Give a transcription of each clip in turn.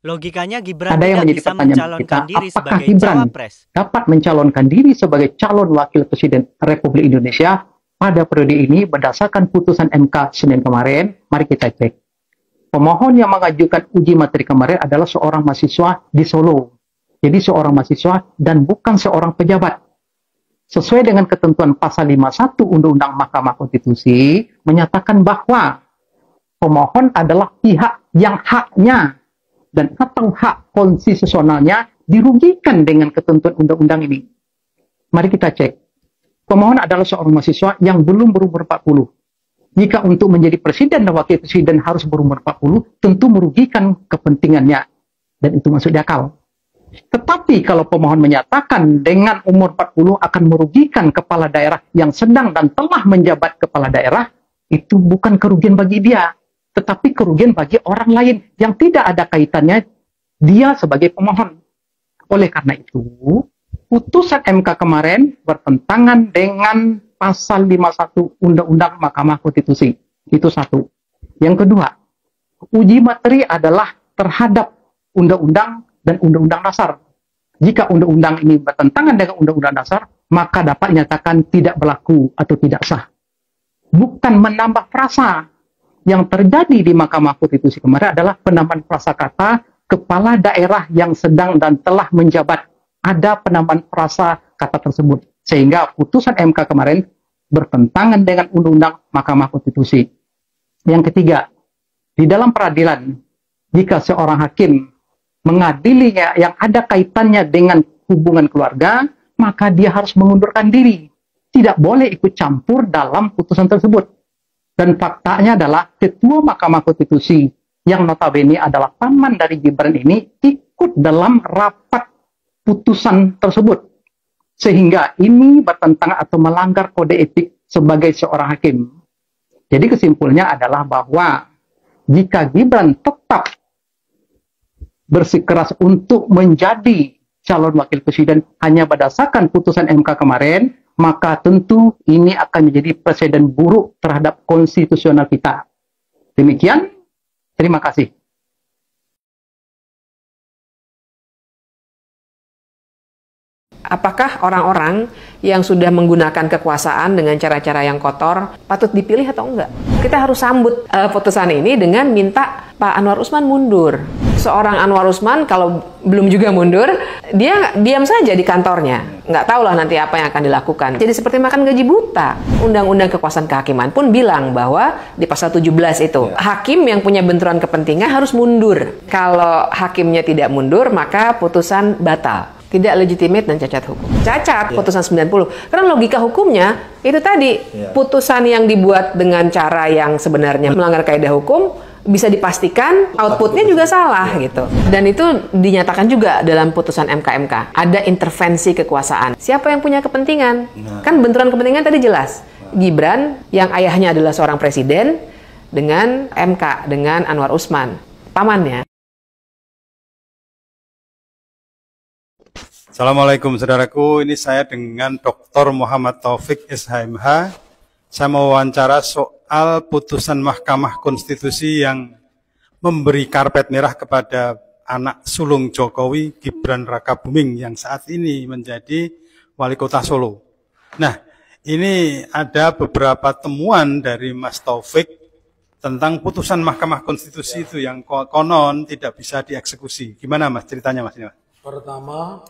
Logikanya Gibran Ada yang tidak menjadi bisa pertanyaan kita, mencalonkan diri apakah sebagai Gibran cawapres. dapat mencalonkan diri sebagai calon wakil presiden Republik Indonesia pada periode ini berdasarkan putusan MK Senin kemarin? Mari kita cek. Pemohon yang mengajukan uji materi kemarin adalah seorang mahasiswa di Solo. Jadi seorang mahasiswa dan bukan seorang pejabat. Sesuai dengan ketentuan pasal 51 Undang-Undang Mahkamah Konstitusi menyatakan bahwa pemohon adalah pihak yang haknya dan atau hak konstitusionalnya dirugikan dengan ketentuan undang-undang ini. Mari kita cek. Pemohon adalah seorang mahasiswa yang belum berumur 40. Jika untuk menjadi presiden dan wakil presiden harus berumur 40, tentu merugikan kepentingannya. Dan itu masuk di akal. Tetapi kalau pemohon menyatakan dengan umur 40 akan merugikan kepala daerah yang sedang dan telah menjabat kepala daerah, itu bukan kerugian bagi dia, tetapi kerugian bagi orang lain yang tidak ada kaitannya dia sebagai pemohon. Oleh karena itu, putusan MK kemarin bertentangan dengan pasal 51 Undang-Undang Mahkamah Konstitusi. Itu satu. Yang kedua, uji materi adalah terhadap undang-undang dan undang-undang dasar. Jika undang-undang ini bertentangan dengan undang-undang dasar, maka dapat dinyatakan tidak berlaku atau tidak sah. Bukan menambah frasa. Yang terjadi di Mahkamah Konstitusi kemarin adalah penambahan frasa kata kepala daerah yang sedang dan telah menjabat. Ada penambahan frasa kata tersebut. Sehingga putusan MK kemarin bertentangan dengan undang-undang Mahkamah Konstitusi. Yang ketiga, di dalam peradilan, jika seorang hakim mengadilinya yang ada kaitannya dengan hubungan keluarga, maka dia harus mengundurkan diri. Tidak boleh ikut campur dalam putusan tersebut. Dan faktanya adalah Ketua Mahkamah Konstitusi yang notabene adalah paman dari Gibran ini ikut dalam rapat putusan tersebut. Sehingga ini bertentangan atau melanggar kode etik sebagai seorang hakim. Jadi kesimpulannya adalah bahwa jika Gibran tetap bersikeras untuk menjadi calon wakil presiden hanya berdasarkan putusan MK kemarin, maka tentu ini akan menjadi presiden buruk terhadap konstitusional kita. Demikian, terima kasih. Apakah orang-orang yang sudah menggunakan kekuasaan dengan cara-cara yang kotor patut dipilih atau enggak? Kita harus sambut putusan ini dengan minta Pak Anwar Usman mundur. Seorang Anwar Usman kalau belum juga mundur, dia diam saja di kantornya. Nggak tahu lah nanti apa yang akan dilakukan. Jadi seperti makan gaji buta. Undang-Undang Kekuasaan Kehakiman pun bilang bahwa di pasal 17 itu, hakim yang punya benturan kepentingan harus mundur. Kalau hakimnya tidak mundur, maka putusan batal. Tidak legitimate dan cacat hukum. Cacat putusan 90. Karena logika hukumnya itu tadi, putusan yang dibuat dengan cara yang sebenarnya melanggar kaidah hukum bisa dipastikan outputnya juga salah gitu. Dan itu dinyatakan juga dalam putusan MK-MK. Ada intervensi kekuasaan. Siapa yang punya kepentingan? Kan benturan kepentingan tadi jelas. Gibran yang ayahnya adalah seorang presiden dengan MK, dengan Anwar Usman, pamannya. Assalamualaikum saudaraku, ini saya dengan Dr. Muhammad Taufik SHMH. Saya mau wawancara soal putusan Mahkamah Konstitusi yang memberi karpet merah kepada anak sulung Jokowi, Gibran Rakabuming, yang saat ini menjadi wali kota Solo. Nah, ini ada beberapa temuan dari Mas Taufik tentang putusan Mahkamah Konstitusi itu yang konon tidak bisa dieksekusi. Gimana Mas ceritanya Mas? Pertama,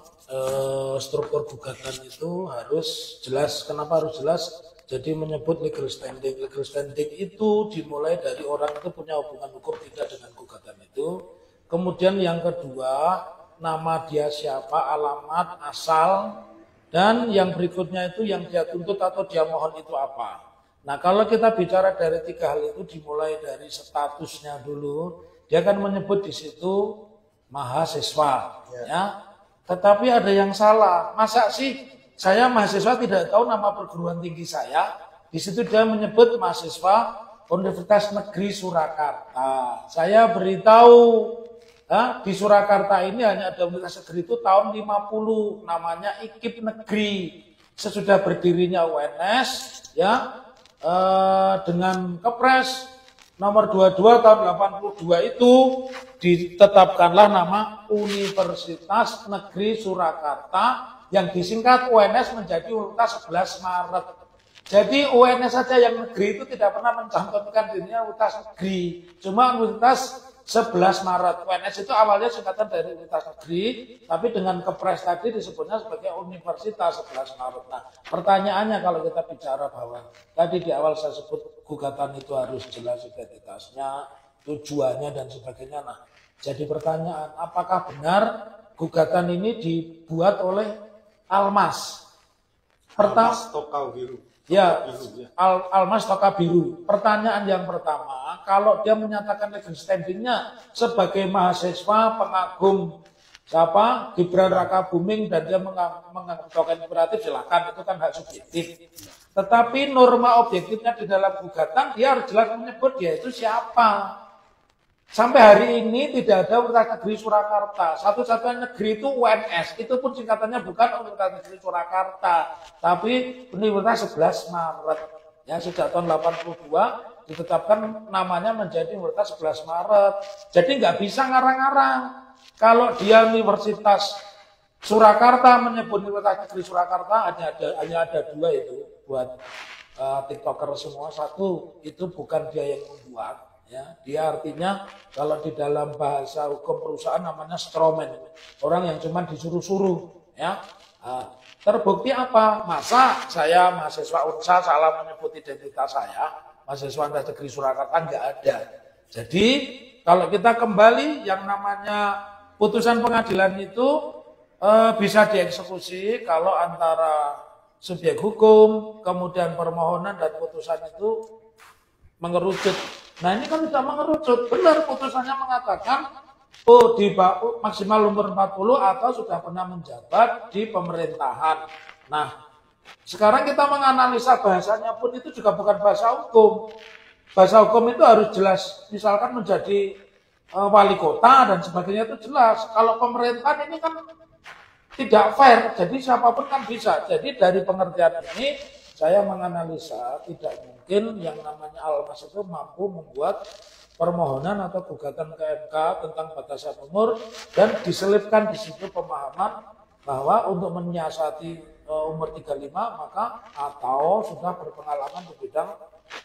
struktur gugatan itu harus jelas. Kenapa harus jelas? Jadi menyebut legal standing. Legal standing itu dimulai dari orang itu punya hubungan hukum tidak dengan gugatan itu. Kemudian yang kedua, nama dia siapa, alamat, asal, dan yang berikutnya itu yang dia tuntut atau dia mohon itu apa. Nah, kalau kita bicara dari tiga hal itu dimulai dari statusnya dulu, dia akan menyebut di situ mahasiswa, ya. Tetapi ada yang salah. Masa sih saya mahasiswa tidak tahu nama perguruan tinggi saya? Di situ dia menyebut mahasiswa Universitas Negeri Surakarta. Saya beritahu, di Surakarta ini hanya ada Universitas Negeri itu tahun 50, namanya IKIP Negeri. Sesudah berdirinya UNS, ya, dengan Kepres nomor 22 tahun 82 itu ditetapkanlah nama Universitas Negeri Surakarta yang disingkat UNS menjadi Universitas 11 Maret. Jadi UNS saja yang negeri itu tidak pernah mencantumkan dirinya Universitas Negeri, cuma Universitas 11 Maret. UNS itu awalnya singkatan dari Universitas Negeri, tapi dengan kepres tadi disebutnya sebagai Universitas 11 Maret. Nah, pertanyaannya kalau kita bicara bahwa tadi di awal saya sebut gugatan itu harus jelas identitasnya, tujuannya dan sebagainya. Nah, jadi pertanyaan, apakah benar gugatan ini dibuat oleh Almas? Almas Tokau Biru. Ya, Almas Toka Biru. Pertanyaan yang pertama, kalau dia menyatakan legal standingnya sebagai mahasiswa pengagum siapa Gibran Raka Buming dan dia menganggap token inspiratif, silakan, itu kan hak subjektif. Tetapi norma objektifnya di dalam gugatan dia harus jelas menyebut dia itu siapa. Sampai hari ini tidak ada Universitas Negeri Surakarta. Satu-satunya negeri itu UNS. Itu pun singkatannya bukan Universitas Negeri Surakarta, tapi Universitas 11 Maret. Ya, sejak tahun 82 ditetapkan namanya menjadi Universitas 11 Maret. Jadi nggak bisa ngarang-ngarang. Kalau dia Universitas Surakarta menyebut Universitas Negeri Surakarta, hanya ada dua itu buat TikToker semua. Satu, itu bukan dia yang membuat. Ya, dia artinya kalau di dalam bahasa hukum perusahaan namanya strawman, orang yang cuma disuruh-suruh. Ya, terbukti apa? Masa saya mahasiswa UNSA salah menyebut identitas saya, mahasiswa Universitas Negeri Surakarta, nggak ada. Jadi kalau kita kembali yang namanya putusan pengadilan itu bisa dieksekusi kalau antara subjek hukum, kemudian permohonan dan putusan itu mengerucut. Nah, ini kan tidak mengerucut. Benar putusannya mengatakan di maksimal umur 40 atau sudah pernah menjabat di pemerintahan. Nah, sekarang kita menganalisa bahasanya pun itu juga bukan bahasa hukum. Bahasa hukum itu harus jelas. Misalkan menjadi wali kota dan sebagainya itu jelas. Kalau pemerintahan ini kan tidak fair. Jadi siapapun kan bisa. Jadi dari pengertian ini saya menganalisa tidak mungkin yang namanya Almas itu mampu membuat permohonan atau gugatan ke MK tentang batasan umur dan diselipkan di situ pemahaman bahwa untuk menyiasati umur 35 maka atau sudah berpengalaman di bidang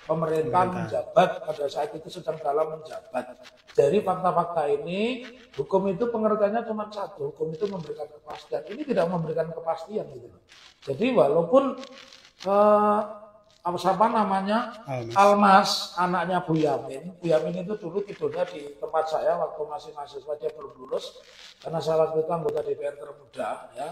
pemerintahan menjabat pada saat itu sedang dalam menjabat. Dari fakta-fakta ini, hukum itu pengertiannya cuma satu, hukum itu memberikan kepastian. Ini tidak memberikan kepastian gitu. Jadi walaupun siapa namanya Almas, anaknya Bu Yamin. Bu Yamin itu dulu tidurnya di tempat saya waktu masih mahasiswa, dia belum lulus karena saya waktu itu anggota DPR termuda ya.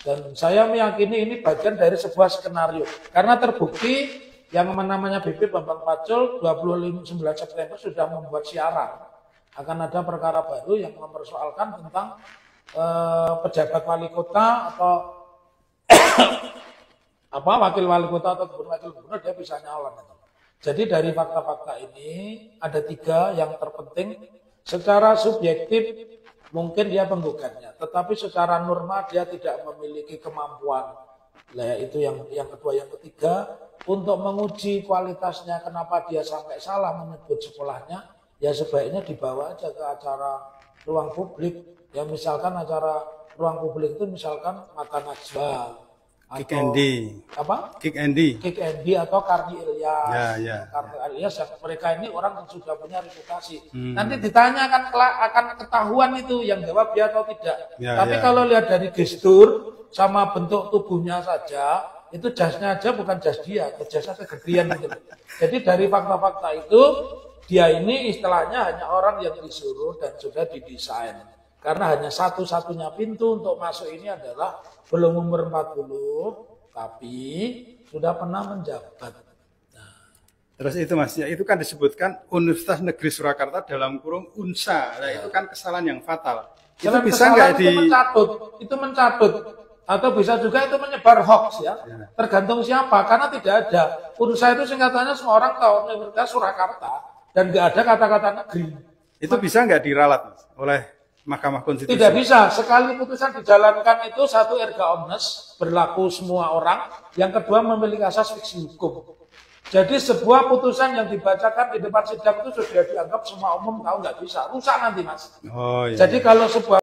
Dan saya meyakini ini bagian dari sebuah skenario karena terbukti yang namanya BP Bambang Pacul 29 September sudah membuat siaran akan ada perkara baru yang mempersoalkan tentang pejabat wali kota atau wakil wali kota atau wakil gubernur dia bisa nyalon. Jadi dari fakta-fakta ini ada 3 yang terpenting. Secara subjektif mungkin dia penggugatnya, tetapi secara norma dia tidak memiliki kemampuan. Nah, itu yang kedua. Yang ketiga, untuk menguji kualitasnya kenapa dia sampai salah menyebut sekolahnya, ya sebaiknya dibawa aja ke acara ruang publik. Ya misalkan acara ruang publik itu misalkan Mata Najwa, Kick Andy. Apa? Kick Andy. Kick Andy atau Karni Ilyas. Ya. Karni Ilyas, mereka ini orang yang sudah punya reputasi. Nanti ditanya akan ketahuan itu yang jawab dia atau tidak. Tapi kalau lihat dari gestur sama bentuk tubuhnya saja, itu jasnya aja bukan jas dia, jasnya kegedean gitu. Jadi dari fakta-fakta itu, dia ini istilahnya hanya orang yang disuruh dan sudah didesain. Karena hanya satu-satunya pintu untuk masuk ini adalah belum umur 40, tapi sudah pernah menjabat. Nah. Terus itu Mas, ya itu kan disebutkan Universitas Negeri Surakarta dalam kurung UNSA. Nah, itu kan kesalahan yang fatal. Itu bisa nggak itu mencatut. Atau bisa juga itu menyebar hoax ya. Tergantung siapa, karena tidak ada. UNSA itu singkatannya semua orang tahu Universitas Surakarta dan nggak ada kata-kata negeri. Itu bisa nggak diralat Mas, oleh Mahkamah Konstitusi? Tidak bisa. Sekali putusan dijalankan itu satu erga omnes, berlaku semua orang. Yang kedua memiliki asas fiksi hukum. Jadi sebuah putusan yang dibacakan di depan sidang itu sudah dianggap semua umum tahu nggak bisa, rusak nanti mas. Oh, iya. Jadi kalau sebuah